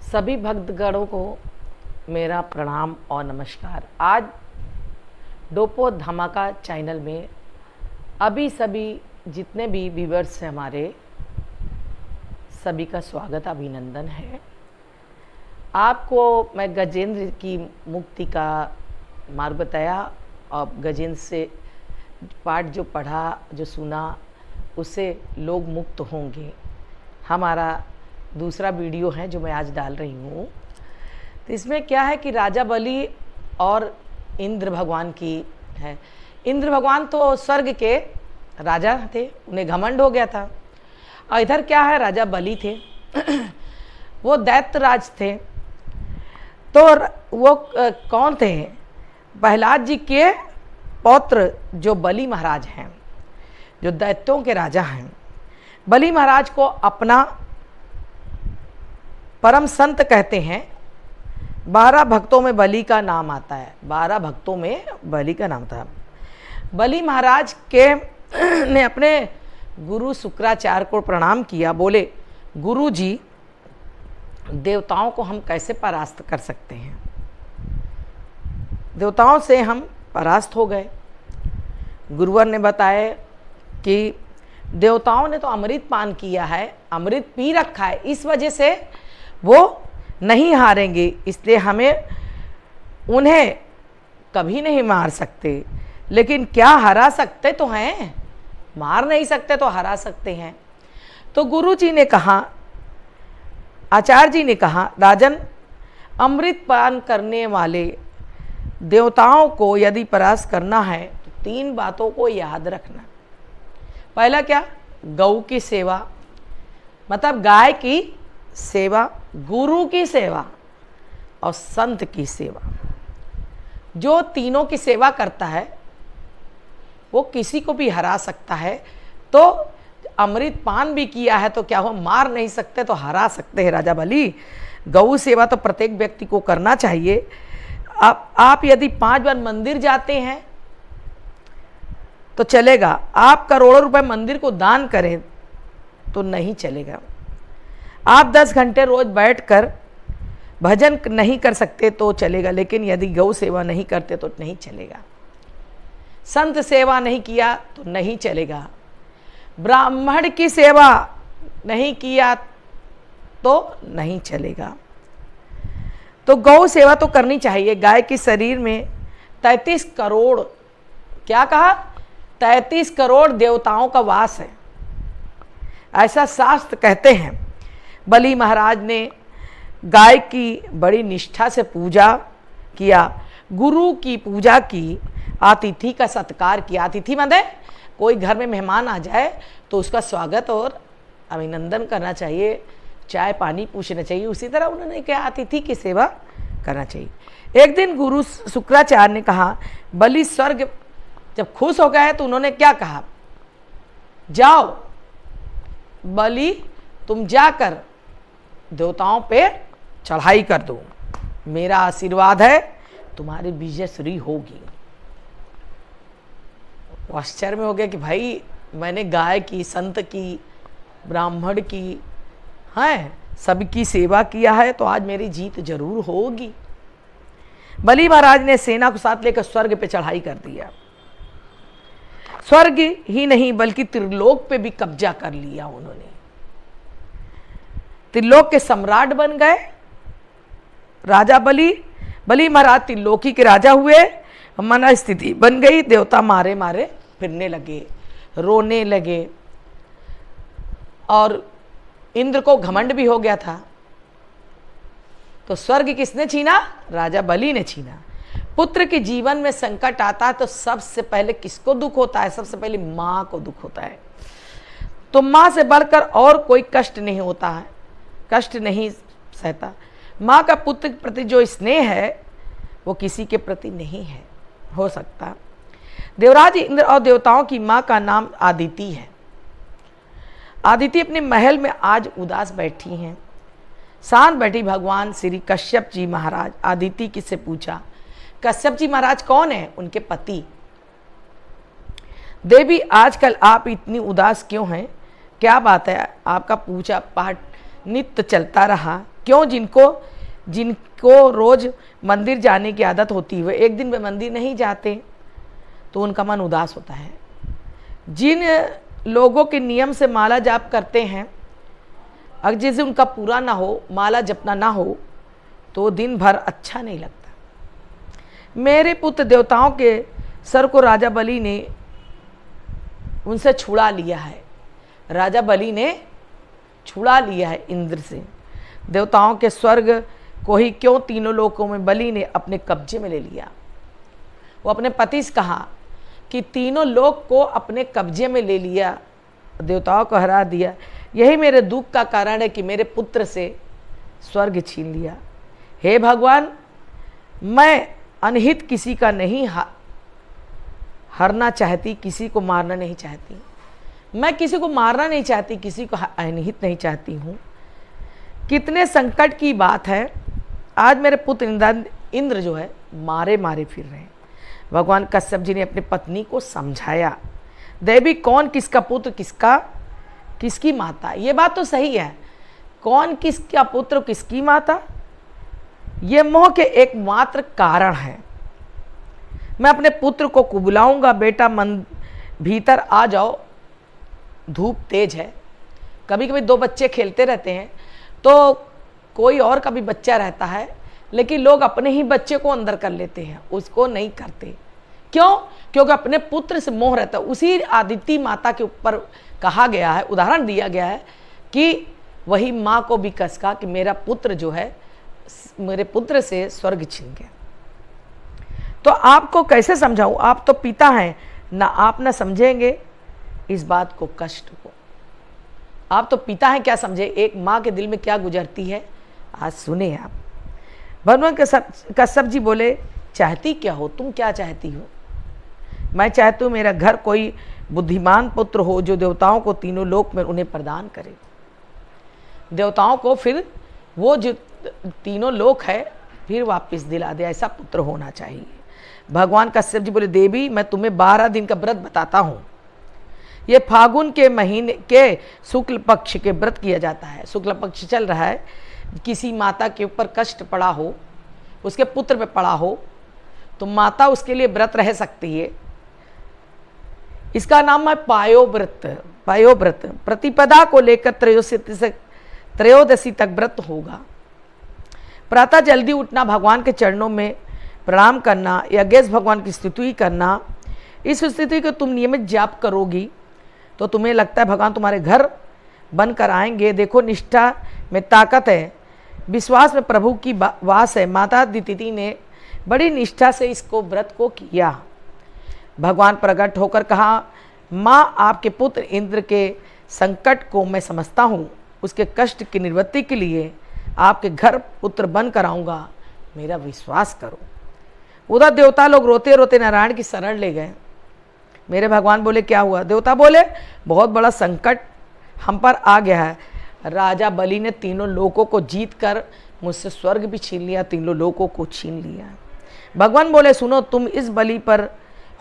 सभी भक्तगणों को मेरा प्रणाम और नमस्कार। आज डोपो धमाका चैनल में अभी सभी जितने भी व्यूअर्स हैं हमारे सभी का स्वागत अभिनंदन है। आपको मैं गजेंद्र की मुक्ति का मार्ग बताया और गजेंद्र से पाठ जो पढ़ा जो सुना उससे लोग मुक्त होंगे। हमारा दूसरा वीडियो है जो मैं आज डाल रही हूँ। तो इसमें क्या है कि राजा बलि और इंद्र भगवान की है। इंद्र भगवान तो स्वर्ग के राजा थे, उन्हें घमंड हो गया था। और इधर क्या है, राजा बलि थे वो दैत्यराज थे। तो वो कौन थे? प्रहलाद जी के पौत्र जो बलि महाराज हैं, जो दैत्यों के राजा हैं। बलि महाराज को अपना परम संत कहते हैं। 12 भक्तों में बलि का नाम आता है। 12 भक्तों में बलि का नाम था। बलि महाराज के ने अपने गुरु शुक्राचार्य को प्रणाम किया। बोले, गुरु जी, देवताओं को हम कैसे परास्त कर सकते हैं? देवताओं से हम परास्त हो गए। गुरुवर ने बताया कि देवताओं ने तो अमृत पान किया है, अमृत पी रखा है, इस वजह से वो नहीं हारेंगे, इसलिए हमें उन्हें कभी नहीं मार सकते। लेकिन क्या हरा सकते तो हैं, मार नहीं सकते तो हरा सकते हैं। तो गुरु जी ने कहा, आचार्य जी ने कहा, राजन, अमृत पान करने वाले देवताओं को यदि परास्त करना है तो 3 बातों को याद रखना। पहला क्या? गौ की सेवा, मतलब गाय की सेवा, गुरु की सेवा और संत की सेवा। जो तीनों की सेवा करता है वो किसी को भी हरा सकता है। तो अमृत पान भी किया है तो क्या हो, मार नहीं सकते तो हरा सकते हैं। राजा बलि, गौ सेवा तो प्रत्येक व्यक्ति को करना चाहिए। आप यदि 5 बार मंदिर जाते हैं तो चलेगा, आप करोड़ों रुपए मंदिर को दान करें तो नहीं चलेगा। आप 10 घंटे रोज बैठकर भजन नहीं कर सकते तो चलेगा, लेकिन यदि गौ सेवा नहीं करते तो नहीं चलेगा। संत सेवा नहीं किया तो नहीं चलेगा। ब्राह्मण की सेवा नहीं किया तो नहीं चलेगा। तो गौ सेवा तो करनी चाहिए। गाय के शरीर में 33 करोड़, क्या कहा, 33 करोड़ देवताओं का वास है, ऐसा शास्त्र कहते हैं। बलि महाराज ने गाय की बड़ी निष्ठा से पूजा किया, गुरु की पूजा की, अतिथि का सत्कार किया। अतिथि मतलब कोई घर में मेहमान आ जाए तो उसका स्वागत और अभिनंदन करना चाहिए, चाय पानी पूछना चाहिए। उसी तरह उन्होंने क्या, अतिथि की सेवा करना चाहिए। एक दिन गुरु शुक्राचार्य ने कहा, बलि स्वर्ग जब खुश हो गए तो उन्होंने क्या कहा, जाओ बलि, तुम जाकर देवताओं पे चढ़ाई कर दो, मेरा आशीर्वाद है, तुम्हारी विजयश्री होगी। आश्चर्य में हो गया कि भाई, मैंने गाय की, संत की, ब्राह्मण की, हैं, सबकी सेवा किया है तो आज मेरी जीत जरूर होगी। बलि महाराज ने सेना को साथ लेकर स्वर्ग पे चढ़ाई कर दिया। स्वर्ग ही नहीं बल्कि त्रिलोक पे भी कब्जा कर लिया उन्होंने। त्रिलोक के सम्राट बन गए राजा बलि। बलि महाराज त्रिलोकी के राजा हुए। मना स्थिति बन गई, देवता मारे मारे फिरने लगे, रोने लगे। और इंद्र को घमंड भी हो गया था। तो स्वर्ग किसने छीना? राजा बलि ने छीना। पुत्र के जीवन में संकट आता है तो सबसे पहले किसको दुख होता है? सबसे पहले माँ को दुख होता है। तो माँ से बढ़कर और कोई कष्ट नहीं होता है, कष्ट नहीं सहता। माँ का पुत्र के प्रति जो स्नेह है वो किसी के प्रति नहीं है हो सकता। देवराज इंद्र और देवताओं की माँ का नाम आदिति है। आदिति अपने महल में आज उदास बैठी हैं, शांत बैठी। भगवान श्री कश्यप जी महाराज आदिति की से पूछा, कश्यप जी महाराज कौन है? उनके पति। देवी, आजकल आप इतनी उदास क्यों हैं? क्या बात है? आपका पूजा पाठ नित्य चलता रहा। क्यों? जिनको रोज मंदिर जाने की आदत होती है, एक दिन वे मंदिर नहीं जाते तो उनका मन उदास होता है। जिन लोगों के नियम से माला जाप करते हैं, अगर जैसे उनका पूरा ना हो, माला जपना ना हो, तो दिन भर अच्छा नहीं लगता। मेरे पुत्र देवताओं के सर को राजा बलि ने उनसे छुड़ा लिया है। राजा बलि ने छुड़ा लिया है इंद्र से। देवताओं के स्वर्ग को ही क्यों तीनों लोकों में बलि ने अपने कब्जे में ले लिया। वो अपने पति से कहा कि तीनों लोक को अपने कब्जे में ले लिया, देवताओं को हरा दिया। यही मेरे दुख का कारण है कि मेरे पुत्र से स्वर्ग छीन लिया। हे भगवान, मैं अनहित किसी का नहीं हरना चाहती, किसी को मारना नहीं चाहती। मैं किसी को मारना नहीं चाहती, किसी को अनहित नहीं चाहती हूँ। कितने संकट की बात है, आज मेरे पुत्र इंद्र जो है मारे मारे फिर रहे हैं। भगवान कश्यप जी ने अपनी पत्नी को समझाया, देवी कौन किसका पुत्र, किसकी माता। ये बात तो सही है, कौन किसका पुत्र किसकी माता, ये मोह के एकमात्र कारण है। मैं अपने पुत्र को बुलाऊंगा, बेटा मन भीतर आ जाओ, धूप तेज है। कभी कभी दो बच्चे खेलते रहते हैं तो कोई और का भी बच्चा रहता है, लेकिन लोग अपने ही बच्चे को अंदर कर लेते हैं, उसको नहीं करते। क्यों? क्योंकि अपने पुत्र से मोह रहता है। उसी आदिति माता के ऊपर कहा गया है, उदाहरण दिया गया है कि वही माँ को भी कसका कि मेरा पुत्र जो है, मेरे पुत्र से स्वर्ग छीन गया। तो आपको कैसे समझाऊं? आप तो पिता हैं ना, आप ना समझेंगे इस बात को, कष्ट को। आप तो पिता हैं, क्या समझे एक माँ के दिल में क्या गुजरती है। आज सुने आप। भगवान कश्यप जी बोले, चाहती क्या हो, तुम क्या चाहती हो? मैं चाहती हूँ मेरा घर कोई बुद्धिमान पुत्र हो जो देवताओं को तीनों लोक में उन्हें प्रदान करे। देवताओं को फिर वो जो तीनों लोक है फिर वापस दिला दे, ऐसा पुत्र होना चाहिए। भगवान कश्यप जी बोले, देवी मैं तुम्हें 12 दिन का व्रत बताता हूँ। ये फागुन के महीने के शुक्ल पक्ष के व्रत किया जाता है। शुक्ल पक्ष चल रहा है, किसी माता के ऊपर कष्ट पड़ा हो, उसके पुत्र पे पड़ा हो, तो माता उसके लिए व्रत रह सकती है। इसका नाम है पायोव्रत। पायोव्रत प्रतिपदा को लेकर त्रयोदशी तक व्रत होगा। प्रातः जल्दी उठना, भगवान के चरणों में प्रणाम करना, यज्ञेश भगवान की स्तुति करना। इस स्तुति को तुम नियमित जाप करोगी तो तुम्हें लगता है भगवान तुम्हारे घर बनकर आएंगे। देखो निष्ठा में ताकत है, विश्वास में प्रभु की वास है। माता दिति ने बड़ी निष्ठा से इसको व्रत को किया। भगवान प्रकट होकर कहा, माँ आपके पुत्र इंद्र के संकट को मैं समझता हूँ, उसके कष्ट की निवृत्ति के लिए आपके घर पुत्र बन कर आऊँगा, मेरा विश्वास करो। उधर देवता लोग रोते रोते नारायण की शरण ले गए। मेरे भगवान बोले, क्या हुआ? देवता बोले, बहुत बड़ा संकट हम पर आ गया है। राजा बलि ने तीनों लोकों को जीत कर मुझसे स्वर्ग भी छीन लिया, तीनों लोकों को छीन लिया। भगवान बोले, सुनो, तुम इस बलि पर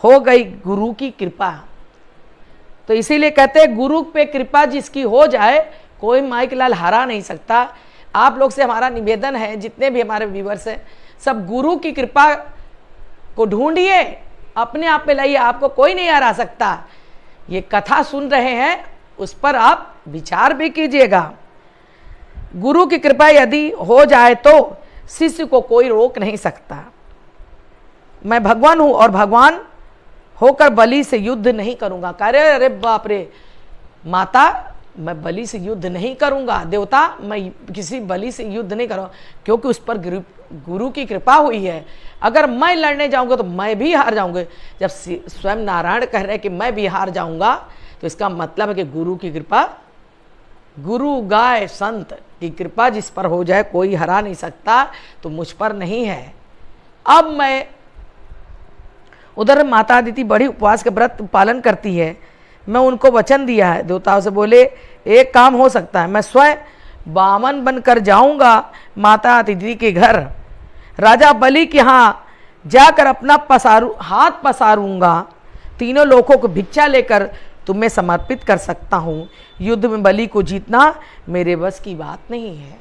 हो गई गुरु की कृपा। तो इसीलिए कहते हैं गुरु पे कृपा जिसकी हो जाए कोई माइक लाल हरा नहीं सकता। आप लोग से हमारा निवेदन है, जितने भी हमारे व्यूअर्स हैं, सब गुरु की कृपा को ढूंढिए, अपने आप में लाइए, आपको कोई नहीं हरा सकता। ये कथा सुन रहे हैं, उस पर आप विचार भी कीजिएगा। गुरु की कृपा यदि हो जाए तो शिष्य को कोई रोक नहीं सकता। मैं भगवान हूं और भगवान होकर बलि से युद्ध नहीं करूंगा। कह रहे, अरे बाप रे माता, मैं बलि से युद्ध नहीं करूंगा। देवता, मैं किसी बलि से युद्ध नहीं करूंगा, क्योंकि उस पर गुरु की कृपा हुई है। अगर मैं लड़ने जाऊंगा तो मैं भी हार जाऊंगा। जब स्वयं नारायण कह रहे हैं कि मैं भी हार जाऊंगा, तो इसका मतलब है कि गुरु की कृपा, गुरु गाय संत की कृपा जिस पर हो जाए कोई हरा नहीं सकता, तो मुझ पर नहीं है। अब मैं उधर माता अदिति बड़ी उपवास के व्रत पालन करती है, मैं उनको वचन दिया है। देवताओं से बोले, एक काम हो सकता है, मैं स्वयं वामन बनकर जाऊंगा माता अदिति के घर, राजा बलि के यहाँ जाकर अपना हाथ पसारूंगा, तीनों लोगों को भिक्षा लेकर तुम्हें समर्पित कर सकता हूँ। युद्ध में बलि को जीतना मेरे बस की बात नहीं है।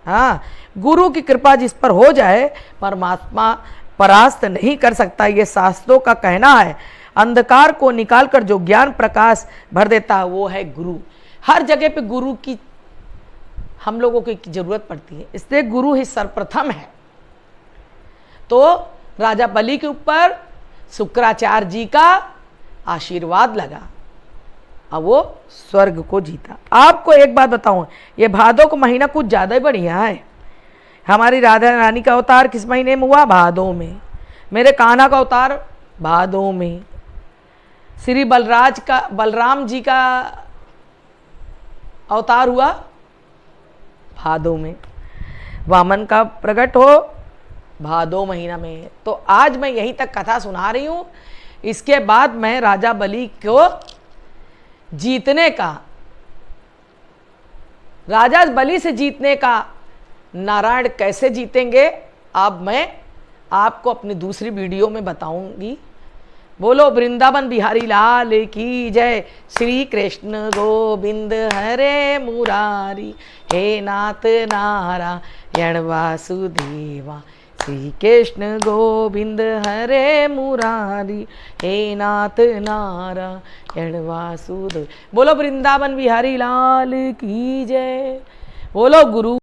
हाँ, गुरु की कृपा जिस पर हो जाए परमात्मा परास्त नहीं कर सकता, ये शास्त्रों का कहना है। अंधकार को निकालकर जो ज्ञान प्रकाश भर देता है वो है गुरु। हर जगह पे गुरु की हम लोगों की जरूरत पड़ती है, इसलिए गुरु ही सर्वप्रथम है। तो राजा बलि के ऊपर शुक्राचार्य जी का आशीर्वाद लगा, अब वो स्वर्ग को जीता। आपको एक बात बताऊं, ये भादो का महीना कुछ ज़्यादा ही बढ़िया है। हमारी राधा रानी का अवतार किस महीने में हुआ? भादो में। मेरे कान्हा का अवतार भादो में। श्री बलराम जी का अवतार हुआ भादो में। वामन का प्रकट हो भादो महीना में। तो आज मैं यहीं तक कथा सुना रही हूँ। इसके बाद मैं राजा बलि को जीतने का, राजा बलि से जीतने का नारायण कैसे जीतेंगे अब मैं आपको अपनी दूसरी वीडियो में बताऊंगी। बोलो वृंदावन बिहारी लाल की जय। श्री कृष्ण गोविंद हरे मुरारी, हे नाथ नारायण वासुदेवा। श्री कृष्ण गोविंद हरे मुरारी, हे नाथ नारायण वासुदेव। बोलो वृंदावन बिहारी लाल की जय। बोलो गुरु